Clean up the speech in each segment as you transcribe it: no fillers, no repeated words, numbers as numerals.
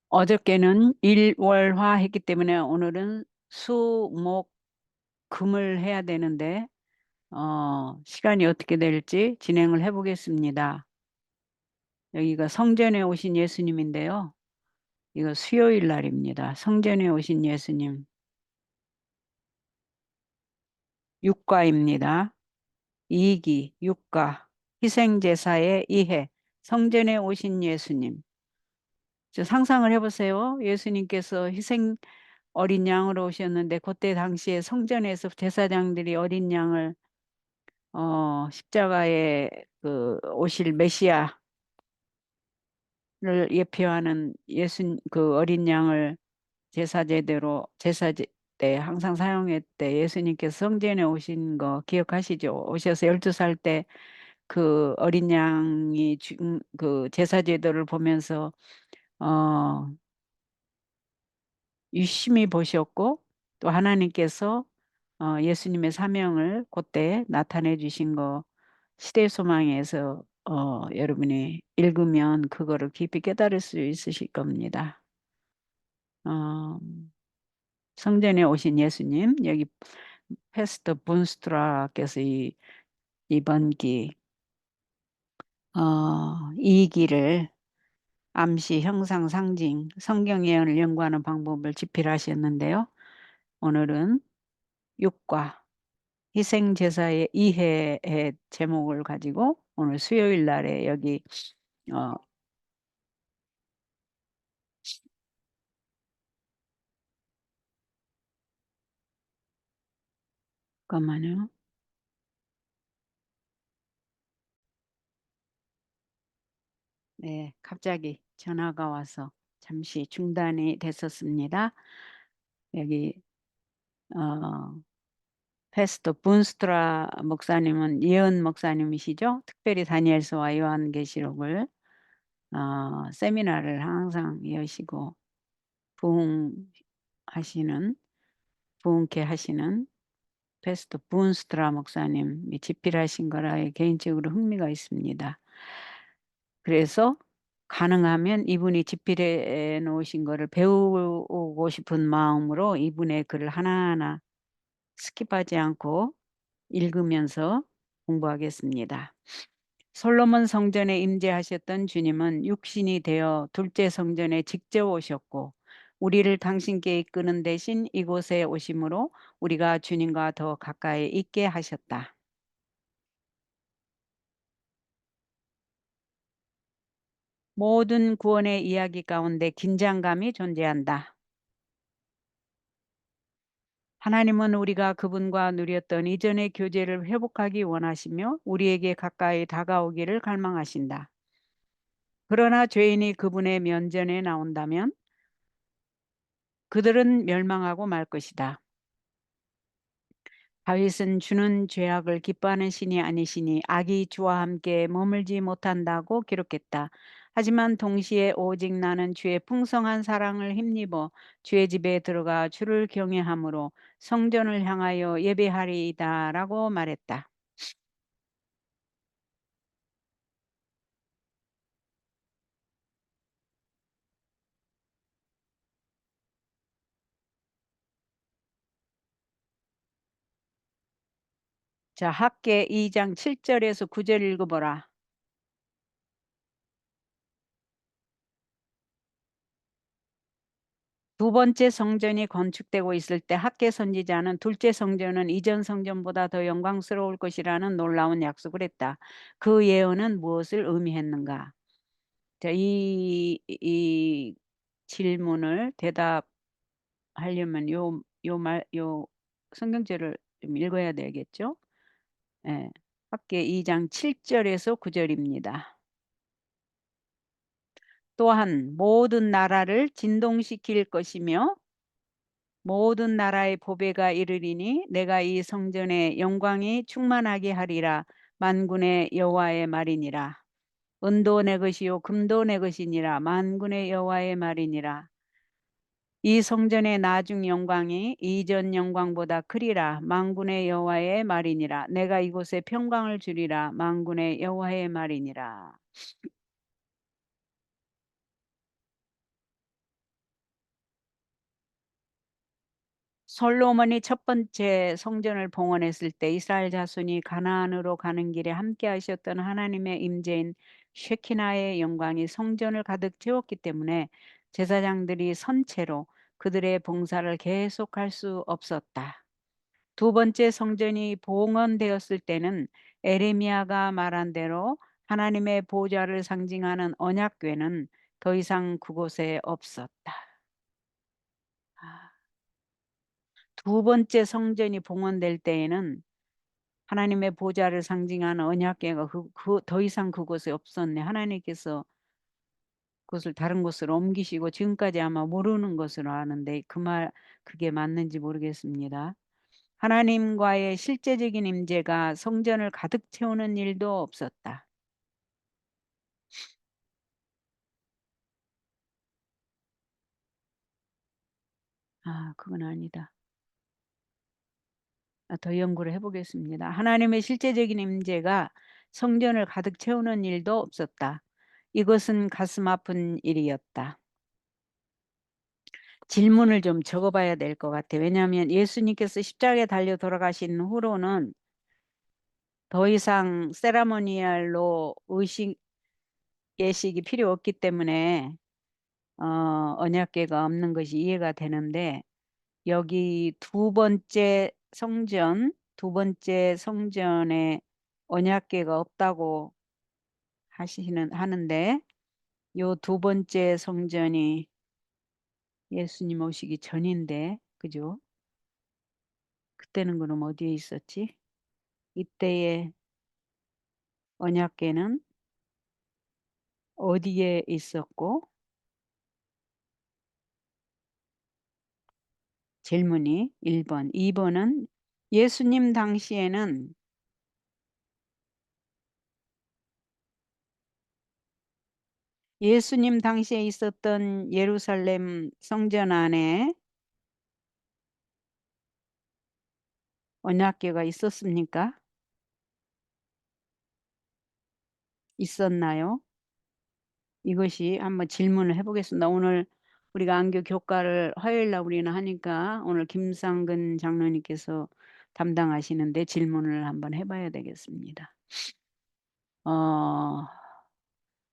어저께는 일월화 했기 때문에 오늘은 수, 목, 금을 해야 되는데, 시간이 어떻게 될지 진행을 해보겠습니다. 여기가 성전에 오신 예수님인데요. 이거 수요일 날입니다. 성전에 오신 예수님. 육가입니다. 이기, 육가, 희생제사의 이해, 성전에 오신 예수님. 저 상상을 해보세요. 예수님께서 희생 어린 양으로 오셨는데 그때 당시에 성전에서 제사장들이 어린 양을 십자가에 그 오실 메시아를 예표하는 그 어린 양을 제사제대로 제사제 때 항상 사용했대. 예수님께서 성전에 오신 거 기억하시죠? 오셔서 12살 때 그 어린 양이 그 제사제도를 보면서 어 유심히 보셨고 또 하나님께서 예수님의 사명을 그때 나타내 주신 거 시대소망에서 여러분이 읽으면 그거를 깊이 깨달을 수 있으실 겁니다. 어, 성전에 오신 예수님, 여기 패스터 분스트라께서 이번 기, 2기를 암시, 형상, 상징, 성경 예언을 연구하는 방법을 집필하셨는데요. 오늘은 육과 희생제사의 이해의 제목을 가지고 오늘 수요일 날에 여기 어 잠깐만요. 네, 갑자기 전화가 와서 잠시 중단이 됐었습니다. 여기 어 페스토 분스트라 목사님은 예언 목사님이시죠? 특별히 다니엘서와 요한계시록을 세미나를 항상 여시고 부흥하시는 부흥케 하시는 페스토 분스트라 목사님이 집필하신 거라 개인적으로 흥미가 있습니다. 그래서 가능하면 이분이 집필해 놓으신 거를 배우고 싶은 마음으로 이분의 글을 하나하나 스킵하지 않고 읽으면서 공부하겠습니다. 솔로몬 성전에 임재하셨던 주님은 육신이 되어 둘째 성전에 직접 오셨고 우리를 당신께 이끄는 대신 이곳에 오심으로 우리가 주님과 더 가까이 있게 하셨다. 모든 구원의 이야기 가운데 긴장감이 존재한다. 하나님은 우리가 그분과 누렸던 이전의 교제를 회복하기 원하시며 우리에게 가까이 다가오기를 갈망하신다. 그러나 죄인이 그분의 면전에 나온다면 그들은 멸망하고 말 것이다. 다윗은 주는 죄악을 기뻐하는 신이 아니시니 악이 주와 함께 머물지 못한다고 기록했다. 하지만 동시에 오직 나는 주의 풍성한 사랑을 힘입어 주의 집에 들어가 주를 경외함으로 성전을 향하여 예배하리이다라고 말했다. 자, 학계 2장 7절에서 9절 읽어보라. 두 번째 성전이 건축되고 있을 때 학계 선지자는 둘째 성전은 이전 성전보다 더 영광스러울 것이라는 놀라운 약속을 했다. 그 예언은 무엇을 의미했는가? 자, 이 질문을 대답하려면 요 성경절을 좀 읽어야 되겠죠? 예. 학계 2장 7절에서 9절입니다. 또한 모든 나라를 진동시킬 것이며 모든 나라의 보배가 이르리니 내가 이 성전의 영광이 충만하게 하리라. 만군의 여호와의 말이니라. 은도 내 것이요 금도 내 것이니라. 만군의 여호와의 말이니라. 이 성전의 나중 영광이 이전 영광보다 크리라. 만군의 여호와의 말이니라. 내가 이곳에 평강을 주리라. 만군의 여호와의 말이니라. 솔로몬이 첫 번째 성전을 봉헌했을 때 이스라엘 자손이 가나안으로 가는 길에 함께 하셨던 하나님의 임재인 쉐키나의 영광이 성전을 가득 채웠기 때문에 제사장들이 선체로 그들의 봉사를 계속할 수 없었다. 두 번째 성전이 봉헌되었을 때는 에레미야가 말한 대로 하나님의 보좌를 상징하는 언약궤는 더 이상 그곳에 없었다. 두 번째 성전이 봉헌될 때에는 하나님의 보좌를 상징하는 언약궤가 더 이상 그곳에 없었네. 하나님께서 그것을 다른 곳으로 옮기시고 지금까지 아마 모르는 것으로 아는데 그게 맞는지 모르겠습니다. 하나님과의 실제적인 임재가 성전을 가득 채우는 일도 없었다. 그건 아니다. 더 연구를 해보겠습니다. 하나님의 실제적인 임재가 성전을 가득 채우는 일도 없었다. 이것은 가슴 아픈 일이었다. 질문을 좀 적어봐야 될 것 같아. 왜냐하면 예수님께서 십자가에 달려 돌아가신 후로는 더 이상 세라모니얼로 의식 예식이 필요 없기 때문에 언약궤가 없는 것이 이해가 되는데 여기 두 번째 성전에 언약궤가 없다고 하는데 요 두 번째 성전이 예수님 오시기 전인데 그죠? 그때는 그럼 어디에 있었지? 이때의 언약궤는 어디에 있었고 질문이 1번, 2번은 예수님 당시에는 예수님 당시에 있었던 예루살렘 성전 안에 언약궤가 있었습니까? 있었나요? 이것이 한번 질문을 해보겠습니다. 오늘 우리가 안교 교과를 화요일 날 우리는 하니까 오늘 김상근 장로님께서 담당하시는데 질문을 한번 해봐야 되겠습니다. 어,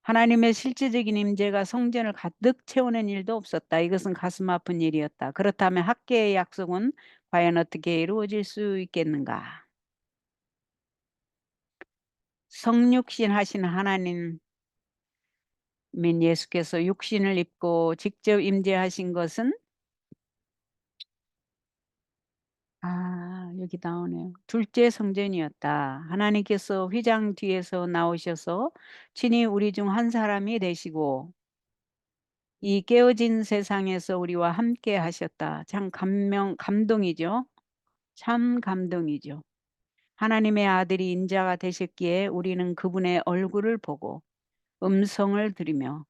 하나님의 실제적인 임재가 성전을 가득 채우는 일도 없었다. 이것은 가슴 아픈 일이었다. 그렇다면 학계의 약속은 과연 어떻게 이루어질 수 있겠는가? 성육신 하신 하나님인 예수께서 육신을 입고 직접 임재하신 것은 여기 나오네요. 둘째 성전이었다. 하나님께서 휘장 뒤에서 나오셔서 친히 우리 중 한 사람이 되시고 이 깨어진 세상에서 우리와 함께 하셨다. 참 감동이죠. 참 감동이죠. 하나님의 아들이 인자가 되셨기에 우리는 그분의 얼굴을 보고 음성을 들으며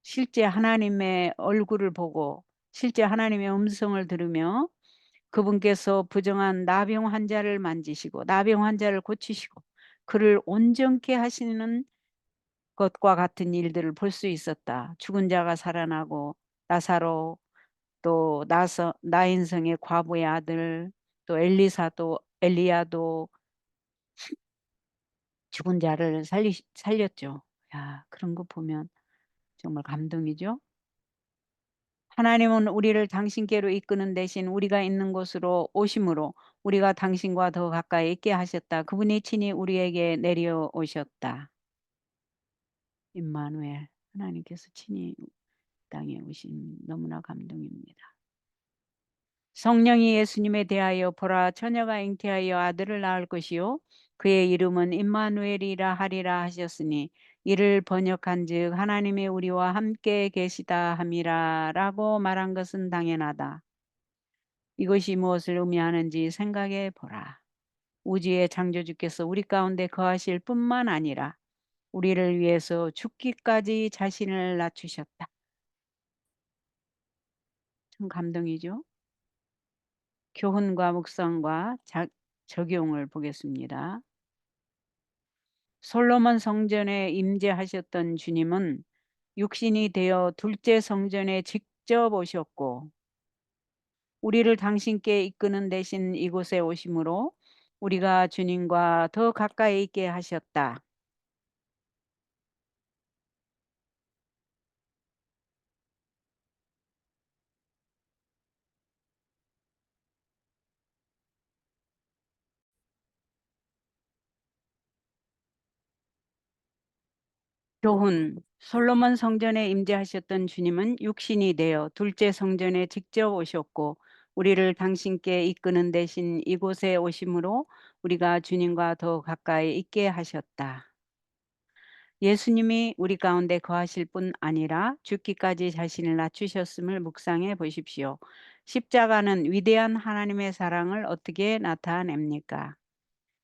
실제 하나님의 얼굴을 보고 실제 하나님의 음성을 들으며 그분께서 부정한 나병 환자를 만지시고 나병 환자를 고치시고 그를 온전케 하시는 것과 같은 일들을 볼 수 있었다. 죽은 자가 살아나고 나사로 또 나인성의 과부의 아들 또 엘리야도 죽은 자를 살렸죠. 야, 그런 거 보면 정말 감동이죠. 하나님은 우리를 당신께로 이끄는 대신 우리가 있는 곳으로 오심으로 우리가 당신과 더 가까이 있게 하셨다. 그분이 친히 우리에게 내려오셨다. 임마누엘 하나님께서 친히 땅에 오신 너무나 감동입니다. 성령이 예수님에 대하여 보라 처녀가 잉태하여 아들을 낳을 것이요 그의 이름은 임마누엘이라 하리라 하셨으니 이를 번역한즉 하나님이 우리와 함께 계시다 함이라라고 말한 것은 당연하다. 이것이 무엇을 의미하는지 생각해 보라. 우주의 창조주께서 우리 가운데 거하실 뿐만 아니라 우리를 위해서 죽기까지 자신을 낮추셨다. 참 감동이죠. 교훈과 묵상과 적용을 보겠습니다. 솔로몬 성전에 임재하셨던 주님은 육신이 되어 둘째 성전에 직접 오셨고 우리를 당신께 이끄는 대신 이곳에 오심으로 우리가 주님과 더 가까이 있게 하셨다. 교훈. 솔로몬 성전에 임재하셨던 주님은 육신이 되어 둘째 성전에 직접 오셨고 우리를 당신께 이끄는 대신 이곳에 오심으로 우리가 주님과 더 가까이 있게 하셨다. 예수님이 우리 가운데 거하실 뿐 아니라 죽기까지 자신을 낮추셨음을 묵상해 보십시오. 십자가는 위대한 하나님의 사랑을 어떻게 나타냅니까?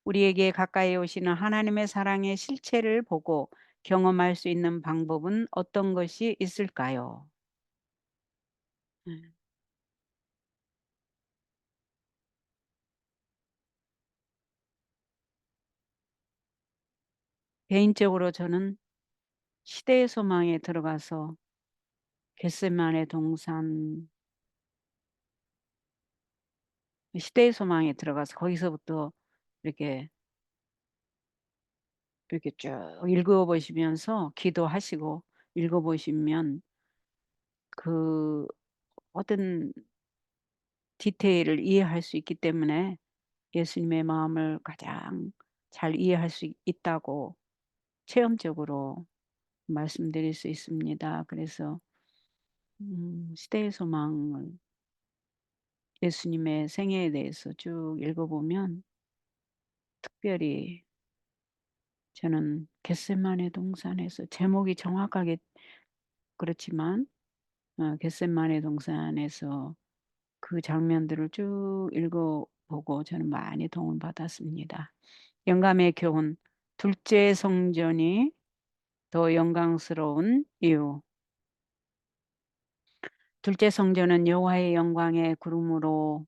우리에게 가까이 오시는 하나님의 사랑의 실체를 보고 경험할 수 있는 방법은 어떤 것이 있을까요? 음, 개인적으로 저는 시대의 소망에 들어가서 겟세마네 동산 시대의 소망에 들어가서 거기서부터 이렇게 이렇게 쭉 읽어보시면서 기도하시고 읽어보시면 그 어떤 디테일을 이해할 수 있기 때문에 예수님의 마음을 가장 잘 이해할 수 있다고 체험적으로 말씀드릴 수 있습니다. 그래서 시대의 소망을 예수님의 생애에 대해서 쭉 읽어보면 특별히 저는 겟세마네 동산에서 제목이 정확하게 그렇지만 겟세마네 동산에서 그 장면들을 쭉 읽어보고 저는 많이 도움을 받았습니다. 영감의 교훈. 둘째 성전이 더 영광스러운 이유. 둘째 성전은 여호와의 영광의 구름으로가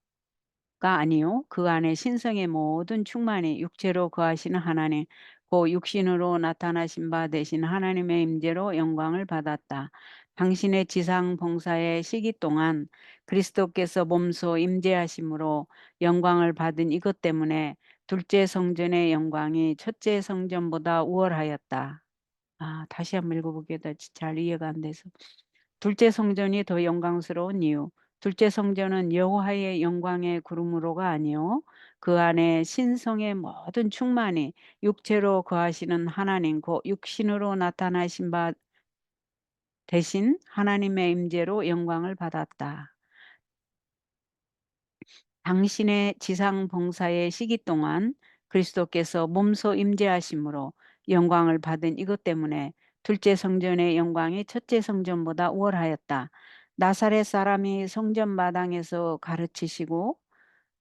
아니요 그 안에 신성의 모든 충만이 육체로 거하시는 하나님 그 육신으로 나타나신 바 되신 하나님의 임재로 영광을 받았다. 당신의 지상 봉사의 시기 동안 그리스도께서 몸소 임재하심으로 영광을 받은 이것 때문에 둘째 성전의 영광이 첫째 성전보다 우월하였다. 다시 한번 읽어보게 잘 이해가 안 돼서. 둘째 성전이 더 영광스러운 이유. 둘째 성전은 여호와의 영광의 구름으로가 아니요 그 안에 신성의 모든 충만이 육체로 거하시는 하나님 곧 육신으로 나타나신 바 대신 하나님의 임재로 영광을 받았다. 당신의 지상 봉사의 시기 동안 그리스도께서 몸소 임재하심으로 영광을 받은 이것 때문에 둘째 성전의 영광이 첫째 성전보다 우월하였다. 나사렛 사람이 성전 마당에서 가르치시고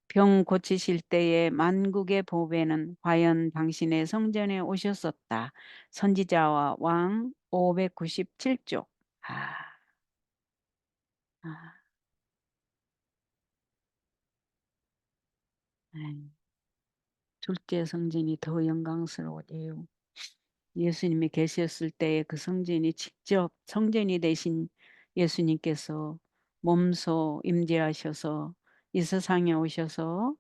병 고치실 때에 만국의 보배는 과연 당신의 성전에 오셨었다. 선지자와 왕 597쪽. 아, 아, 네. 둘째 성전이 더 영광스러워요. 예수님이 계셨을 때의 그 성전이 직접 성전이 되신 예수님께서 몸소 임재하셔서 이 세상에 오셔서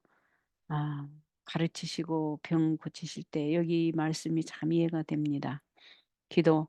아, 가르치시고 병 고치실 때 여기 말씀이 참 이해가 됩니다. 기도.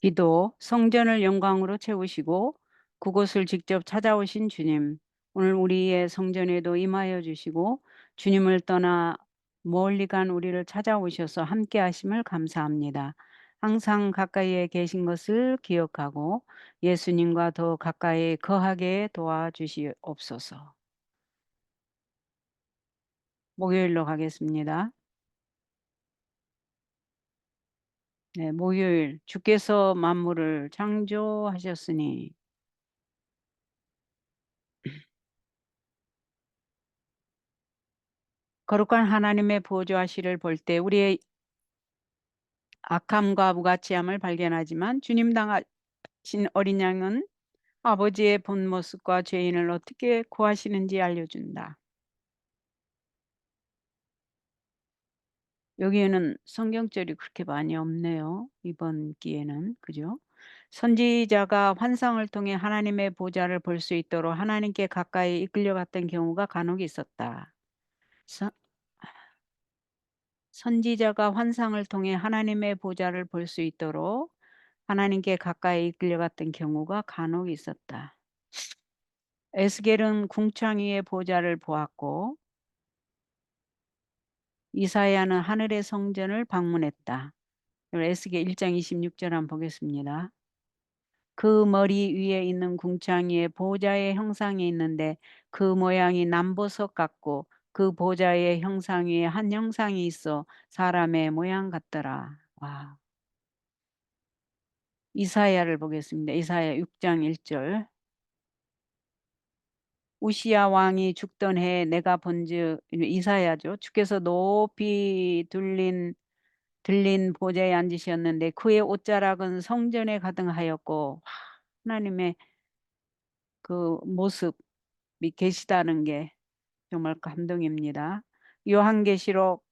기도, 성전을 영광으로 채우시고 그곳을 직접 찾아오신 주님, 오늘 우리의 성전에도 임하여 주시고 주님을 떠나 멀리 간 우리를 찾아오셔서 함께 하심을 감사합니다. 항상 가까이에 계신 것을 기억하고 예수님과 더 가까이 거하게 도와주시옵소서. 목요일로 가겠습니다. 네, 목요일 주께서 만물을 창조하셨으니 거룩한 하나님의 보좌실을 볼 때 우리의 악함과 무가치함을 발견하지만 주님 당하신 어린 양은 아버지의 본 모습과 죄인을 어떻게 구하시는지 알려준다. 여기에는 성경절이 그렇게 많이 없네요. 이번 기회는. 그죠? 선지자가 환상을 통해 하나님의 보좌를 볼 수 있도록 하나님께 가까이 이끌려갔던 경우가 간혹 있었다. 선- 선지자가 환상을 통해 하나님의 보좌를 볼 수 있도록 하나님께 가까이 이끌려갔던 경우가 간혹 있었다. 에스겔은 궁창위의 보좌를 보았고 이사야는 하늘의 성전을 방문했다. 에스겔 1장 26절 한번 보겠습니다. 그 머리 위에 있는 궁창위에 보좌의 형상이 있는데 그 모양이 남보석 같고 그 보좌의 형상 위에 한 형상이 있어 사람의 모양 같더라. 와. 이사야를 보겠습니다. 이사야 6장 1절. 우시야 왕이 죽던 해에 내가 본즉 이사야죠. 주께서 높이 들린 보좌에 앉으셨는데 그의 옷자락은 성전에 가득하였고 하나님의 그 모습이 계시다는 게 정말 감동입니다. 요한계시록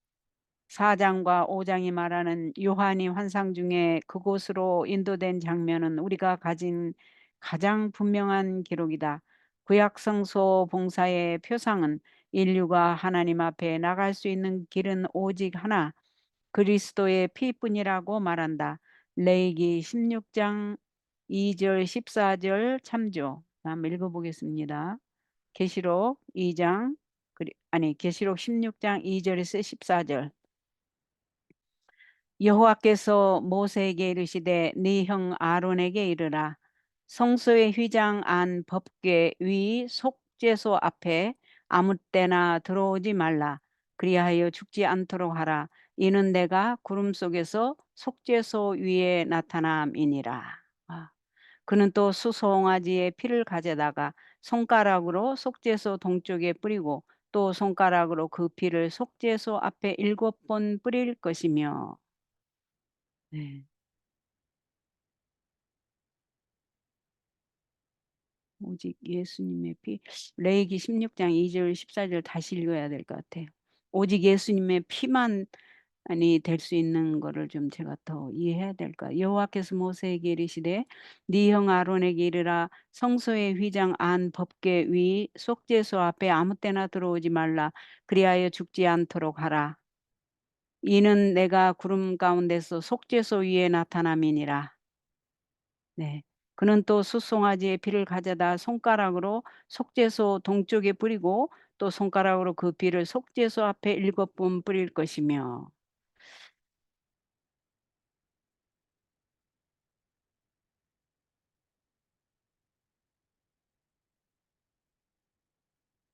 4장과 5장이 말하는 요한이 환상 중에 그곳으로 인도된 장면은 우리가 가진 가장 분명한 기록이다. 구약 성소 봉사의 표상은 인류가 하나님 앞에 나갈 수 있는 길은 오직 하나, 그리스도의 피뿐이라고 말한다. 레위기 16장 2절 14절 참조. 한번 읽어보겠습니다. 계시록 2장 계시록 16장 2절에서 14절. 여호와께서 모세에게 이르시되 네 형 아론에게 이르라. 성소의 휘장 안 법궤 위 속죄소 앞에 아무 때나 들어오지 말라. 그리하여 죽지 않도록 하라. 이는 내가 구름 속에서 속죄소 위에 나타남이니라. 아, 그는 또 수송아지의 피를 가져다가 손가락으로 속죄소 동쪽에 뿌리고 또 손가락으로 그 피를 속죄소 앞에 7번 뿌릴 것이며. 네. 오직 예수님의 피. 레위기 16장 2절 14절 다시 읽어야 될 것 같아요. 오직 예수님의 피만 아니 될 수 있는 거를 좀 제가 더 이해해야 될까. 여호와께서 모세에게 이르시되 네 형 아론에게 이르라. 성소의 휘장 안 법궤 위 속죄소 앞에 아무 때나 들어오지 말라. 그리하여 죽지 않도록 하라. 이는 내가 구름 가운데서 속죄소 위에 나타남이니라. 네. 그는 또 숫송아지의 피를 가져다 손가락으로 속죄소 동쪽에 뿌리고 또 손가락으로 그 피를 속죄소 앞에 7번 뿌릴 것이며.